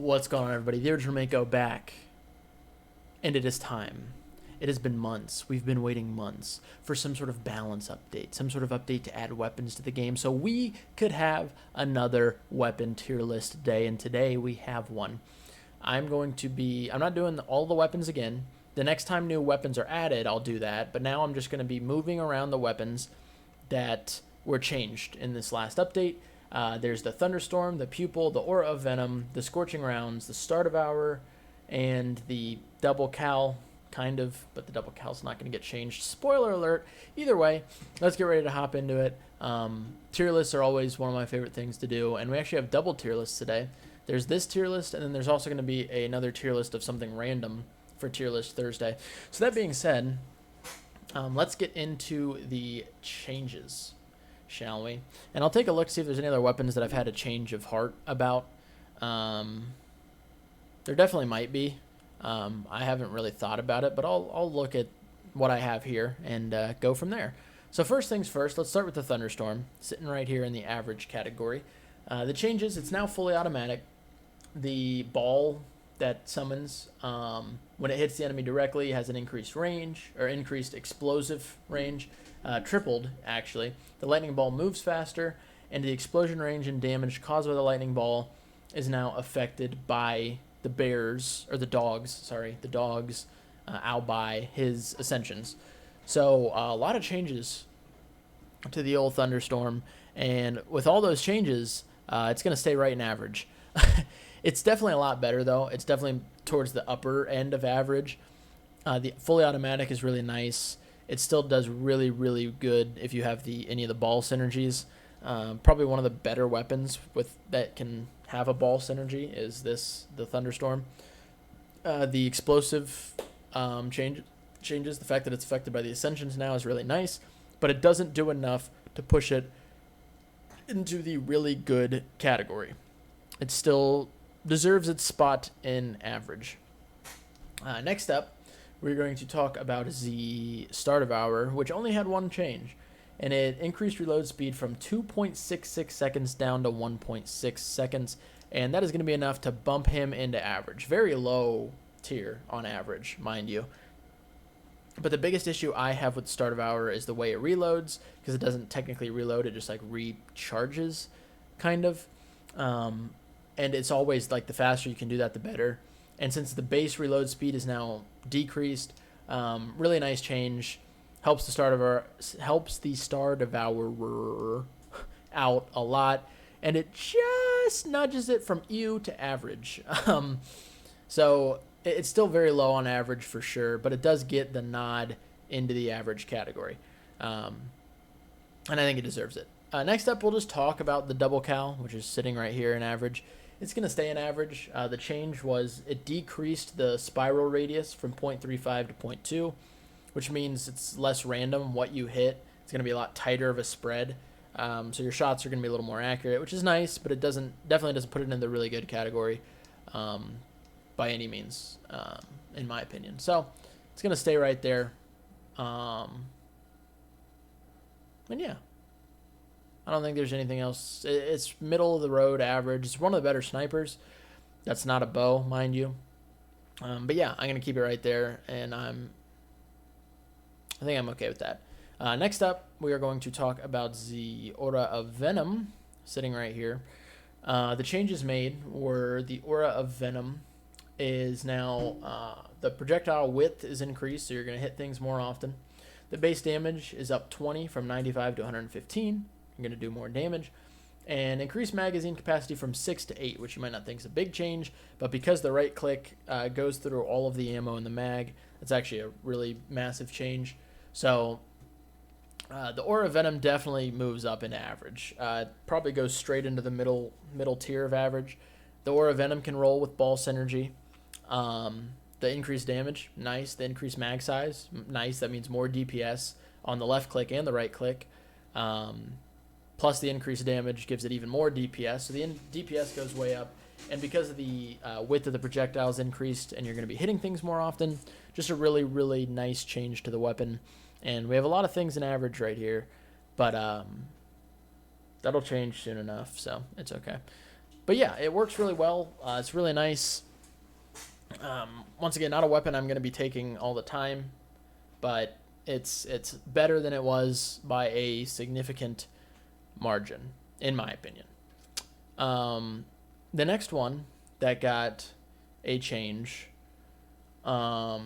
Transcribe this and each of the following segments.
What's going on, everybody? The Original Mako back, and it is time. It has been months. We've been waiting months for some sort of balance update, some sort of update to add weapons to the game so we could have another weapon tier list day, and today we have one. I'm not doing all the weapons again. The next time new weapons are added, I'll do that, but now I'm just going to be moving around the weapons that were changed in this last update. There's the Thunderstorm, the Pupil, the Aura of Venom, the Scorching Rounds, the Star Devourer, and the Double Cal, kind of, but the Double Cal's not going to get changed. Spoiler alert. Either way, let's get ready to hop into it. Tier lists are always one of my favorite things to do, and we actually have double tier lists today. There's this tier list, and then there's also going to be another tier list of something random for tier list Thursday. So that being said, let's get into the changes, shall we? And I'll take a look, see if there's any other weapons that I've had a change of heart about. There definitely might be. I haven't really thought about it, but I'll look at what I have here and go from there. So first things first, let's start with the Thunderstorm, sitting right here in the average category. The changes, it's now fully automatic. The ball that summons, when it hits the enemy directly, has an increased range, or increased explosive range, tripled actually. The lightning ball moves faster, and the explosion range and damage caused by the lightning ball is now affected by the dogs out by his ascensions. So a lot of changes to the old Thunderstorm, and with all those changes, it's going to stay right in average. It's definitely a lot better, though. It's definitely towards the upper end of average. The fully automatic is really nice. It still does really, really good if you have any of the ball synergies. Probably one of the better weapons that can have a ball synergy is the Thunderstorm. The explosive changes. The fact that it's affected by the Ascensions now is really nice, but it doesn't do enough to push it into the really good category. It still deserves its spot in average. Next up, we're going to talk about the Star Devourer, which only had one change, and it increased reload speed from 2.66 seconds down to 1.6 seconds, and that is going to be enough to bump him into average. Very low tier on average, mind you. But the biggest issue I have with Star Devourer is the way it reloads, because it doesn't technically reload, it just like recharges, kind of. And it's always like the faster you can do that, the better. And since the base reload speed is now decreased, really nice change. Helps the Star Devourer out a lot, and it just nudges it from ew to average. So it's still very low on average for sure, but it does get the nod into the average category, and I think it deserves it. Next up, we'll just talk about the Double Cal, which is sitting right here in average. It's going to stay in average. The change was it decreased the spiral radius from 0.35 to 0.2, which means it's less random what you hit. It's going to be a lot tighter of a spread. So your shots are going to be a little more accurate, which is nice, but it definitely doesn't put it in the really good category by any means, in my opinion. So it's going to stay right there. And yeah. I don't think there's anything else. It's middle of the road average. It's one of the better snipers. That's not a bow, mind you. But yeah, I'm going to keep it right there, and I think I'm okay with that. Next up, we are going to talk about the Aura of Venom, sitting right here. The changes made were the Aura of Venom is now, the projectile width is increased, so you're going to hit things more often. The base damage is up 20 from 95 to 115. You're going to do more damage. And increase magazine capacity from 6 to 8, which you might not think is a big change, but because the right click goes through all of the ammo in the mag, it's actually a really massive change. So the Aura Venom definitely moves up into average. Probably goes straight into the middle tier of average. The Aura Venom can roll with ball synergy. The increased damage, nice. The increased mag size, nice. That means more DPS on the left click and the right click. Plus the increased damage gives it even more DPS, so the DPS goes way up. And because of the width of the projectiles increased and you're going to be hitting things more often, just a really, really nice change to the weapon. And we have a lot of things in average right here, but that'll change soon enough, so it's okay. But yeah, it works really well. It's really nice. Once again, not a weapon I'm going to be taking all the time, but it's better than it was by a significant margin, in my opinion. The next one that got a change that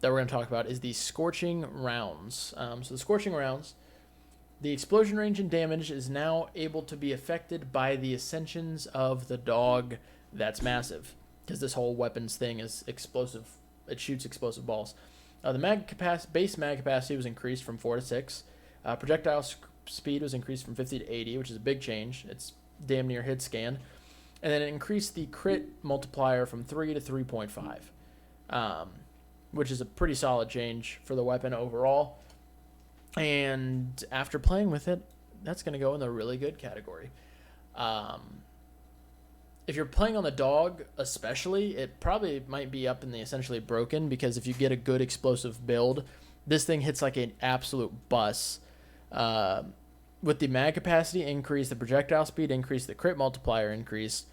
we're going to talk about is the Scorching Rounds. So the Scorching Rounds, the explosion range and damage is now able to be affected by the ascensions of the dog that's massive, because this whole weapons thing is explosive. It shoots explosive balls. The base mag capacity was increased from 4 to 6. Projectile speed was increased from 50 to 80, which is a big change. It's damn near hit scan. And then it increased the crit multiplier from 3 to 3.5, which is a pretty solid change for the weapon overall. And after playing with it, that's going to go in the really good category. If you're playing on the dog especially, it probably might be up in the essentially broken, because if you get a good explosive build, this thing hits like an absolute bus. With the mag capacity increase, the projectile speed increase, the crit multiplier increase,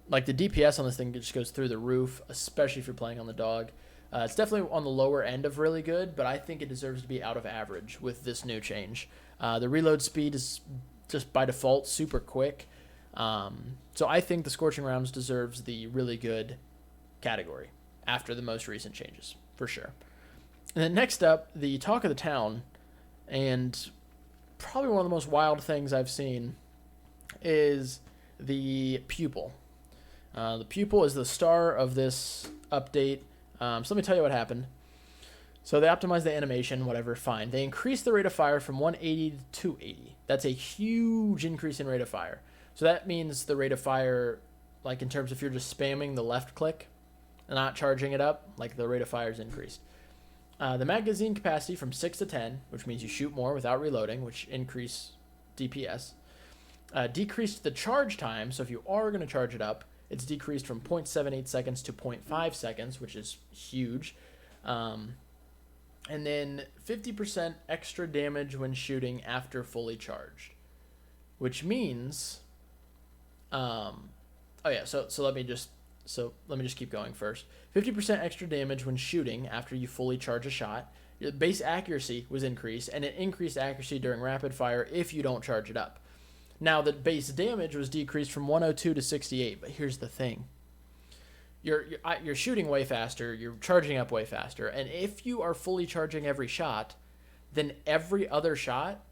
like the DPS on this thing just goes through the roof, especially if you're playing on the dog. It's definitely on the lower end of really good, but I think it deserves to be out of average with this new change. The reload speed is just by default super quick. So I think the Scorching Rounds deserves the really good category after the most recent changes, for sure. And then next up, the talk of the town, and probably one of the most wild things I've seen, is the Pupil. The Pupil is the star of this update. So let me tell you what happened. So they optimized the animation, whatever, fine. They increased the rate of fire from 180 to 280. That's a huge increase in rate of fire. So that means the rate of fire, like in terms if you're just spamming the left click and not charging it up, like the rate of fire is increased. The magazine capacity from 6 to 10, which means you shoot more without reloading, which increase DPS. Decreased the charge time, so if you are going to charge it up, it's decreased from 0.78 seconds to 0.5 seconds, which is huge. And then 50% extra damage when shooting after fully charged, which means, so let me just keep going first. 50% extra damage when shooting after you fully charge a shot. The base accuracy was increased, and it increased accuracy during rapid fire if you don't charge it up. Now, the base damage was decreased from 102 to 68, but here's the thing. You're shooting way faster, you're charging up way faster, and if you are fully charging every shot, then every other shot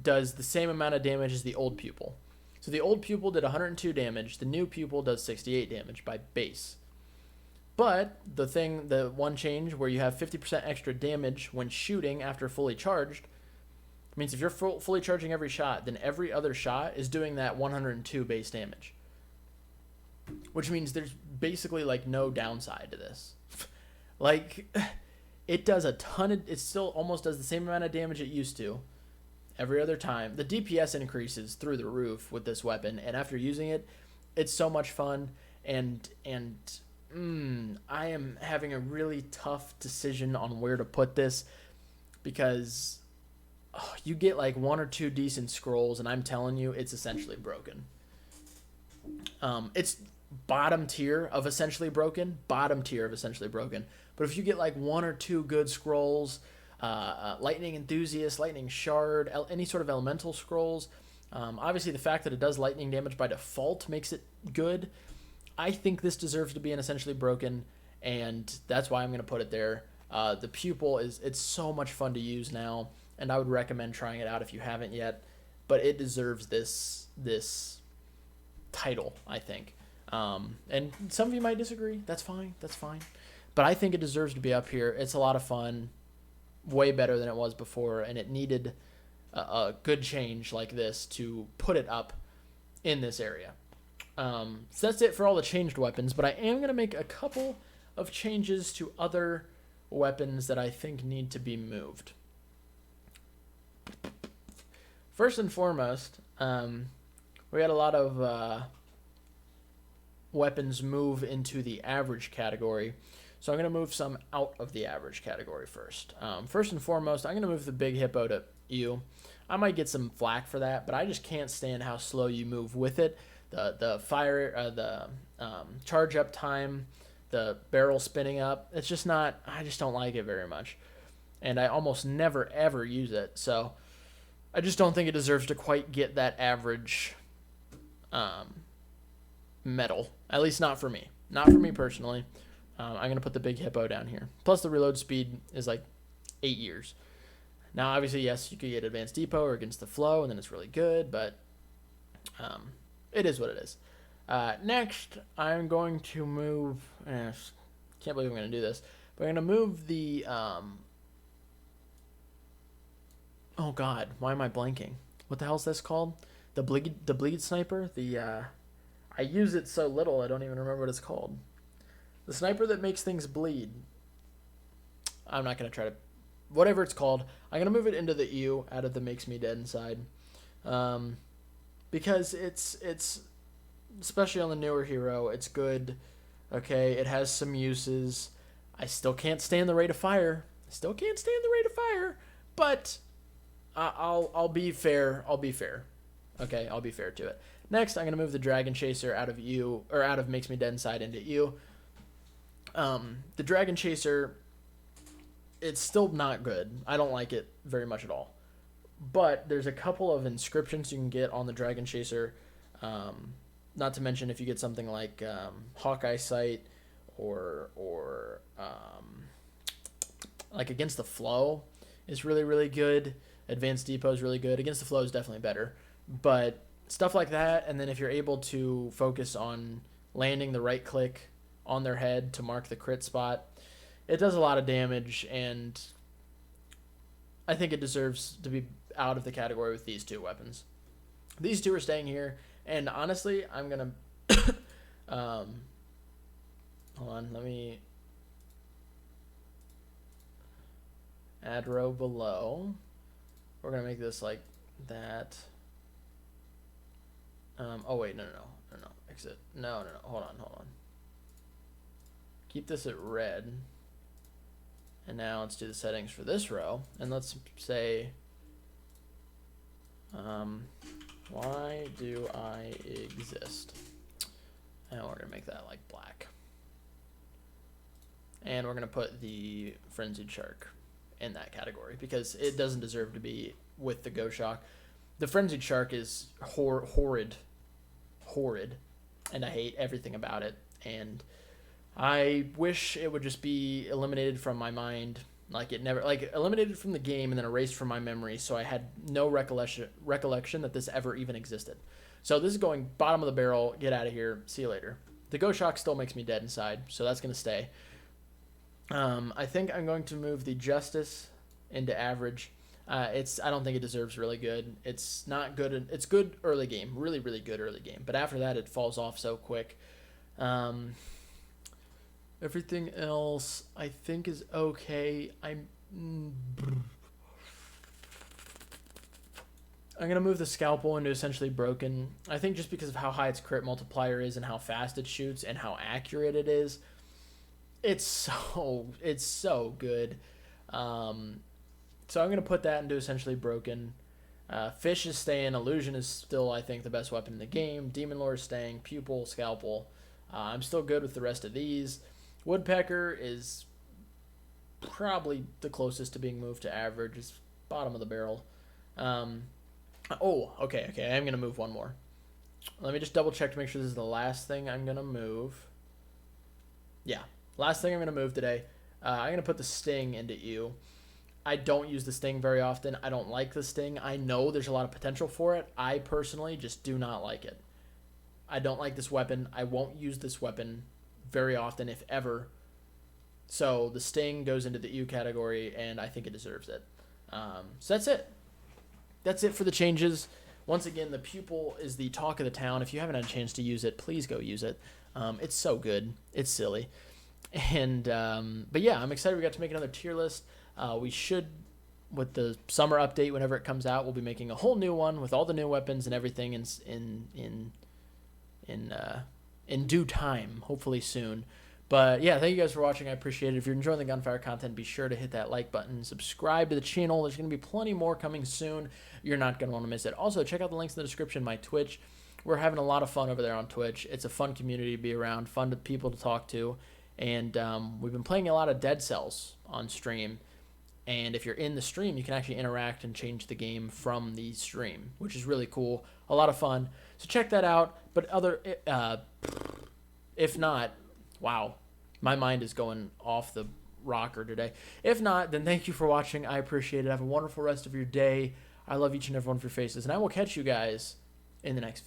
does the same amount of damage as the old Pupil. So the old Pupil did 102 damage, the new Pupil does 68 damage by base. But the one change where you have 50% extra damage when shooting after fully charged means if you're fully charging every shot, then every other shot is doing that 102 base damage. Which means there's basically like no downside to this. Like, it does it still almost does the same amount of damage it used to every other time. The DPS increases through the roof with this weapon, and after using it, it's so much fun, and I am having a really tough decision on where to put this, because you get like 1 or 2 decent scrolls, and I'm telling you, it's essentially broken. It's bottom tier of essentially broken. But if you get like 1 or 2 good scrolls, Lightning Enthusiast, Lightning Shard, any sort of elemental scrolls, obviously the fact that it does lightning damage by default makes it good. I think this deserves to be an essentially broken, and that's why I'm going to put it there. The Pupil it's so much fun to use now, and I would recommend trying it out if you haven't yet, but it deserves this title, I think. And some of you might disagree. That's fine. But I think it deserves to be up here. It's a lot of fun, way better than it was before, and it needed a good change like this to put it up in this area. So that's it for all the changed weapons, but I am going to make a couple of changes to other weapons that I think need to be moved. First and foremost, we had a lot of weapons move into the average category, so I'm going to move some out of the average category first. First and foremost, I'm going to move the Big Hippo to U. I might get some flack for that, but I just can't stand how slow you move with it. the fire, charge up time, the barrel spinning up. It's just not. I just don't like it very much, and I almost never ever use it. So I just don't think it deserves to quite get that average medal. At least not for me. Not for me personally. I'm gonna put the big hippo down here. Plus the reload speed is like 8 years. Now obviously yes, you could get advanced depot or against the flow, and then it's really good, but it is what it is. Next, I'm going to move. Can't believe I'm going to do this, but I'm going to move the. Oh God, why am I blanking? What the hell is this called? The bleed sniper. I use it so little I don't even remember what it's called. The sniper that makes things bleed. I'm not going to try to. Whatever it's called, I'm going to move it into the EU out of the makes me dead inside. Because it's especially on the newer hero, it's good. Okay, it has some uses. I still can't stand the rate of fire. But I'll be fair. Okay, I'll be fair to it. Next, I'm gonna move the Dragon Chaser out of EU, or out of Makes Me Dead Inside into EU. The Dragon Chaser, it's still not good. I don't like it very much at all. But there's a couple of inscriptions you can get on the Dragon Chaser. Not to mention if you get something like Hawkeye Sight or like Against the Flow is really, really good. Advanced Depot is really good. Against the Flow is definitely better. But stuff like that, and then if you're able to focus on landing the right click on their head to mark the crit spot, it does a lot of damage, and I think it deserves to be out of the category with these two weapons. These two are staying here, and honestly, I'm going to... hold on, let me add row below. We're going to make this like that. Oh, wait, no. Exit. No. Hold on. Keep this at red. And now let's do the settings for this row. And let's say, why do I exist? And we're going to make that like black. And we're going to put the Frenzied Shark in that category because it doesn't deserve to be with the Go Shock. The Frenzied Shark is horrid. And I hate everything about it. And I wish it would just be eliminated from my mind, eliminated from the game and then erased from my memory, so I had no recollection that this ever even existed. So this is going bottom of the barrel. Get out of here. See you later. The Go Shock still makes me dead inside, so that's going to stay. I think I'm going to move the Justice into average. I don't think it deserves really good. It's not good. It's good early game, really, really good early game. But after that, it falls off so quick. Everything else I think is okay. I'm gonna move the Scalpel into essentially broken. I think just because of how high its crit multiplier is and how fast it shoots and how accurate it is, it's so good. So I'm gonna put that into essentially broken. Fish is staying. Illusion is still, I think, the best weapon in the game. Demon Lore is staying. Pupil, Scalpel. I'm still good with the rest of these. Woodpecker is probably the closest to being moved to average. It's bottom of the barrel. Okay. I am going to move one more. Let me just double check to make sure this is the last thing I'm going to move. Yeah, last thing I'm going to move today. I'm going to put the Sting into EU. I don't use the Sting very often. I don't like the Sting. I know there's a lot of potential for it. I personally just do not like it. I don't like this weapon. I won't use this weapon very often, if ever. So the Sting goes into the EU category, and I think it deserves it. So that's it. That's it for the changes. Once again, the Pupil is the talk of the town. If you haven't had a chance to use it, please go use it. It's so good. It's silly. And but yeah, I'm excited we got to make another tier list. We should, with the summer update, whenever it comes out, we'll be making a whole new one with all the new weapons and everything in due time, hopefully soon. But yeah, thank you guys for watching. I appreciate it. If you're enjoying the Gunfire content, be sure to hit that like button, subscribe to the channel. There's going to be plenty more coming soon. You're not going to want to miss it. Also, check out the links in the description, my Twitch. we're having a lot of fun over there on Twitch. It's a fun community to be around, fun to people to talk to, and we've been playing a lot of Dead Cells on stream. And if you're in the stream, you can actually interact and change the game from the stream, which is really cool. A lot of fun. So check that out. But if not, wow, my mind is going off the rocker today. If not, then thank you for watching. I appreciate it. Have a wonderful rest of your day. I love each and every one of your faces, and I will catch you guys in the next video.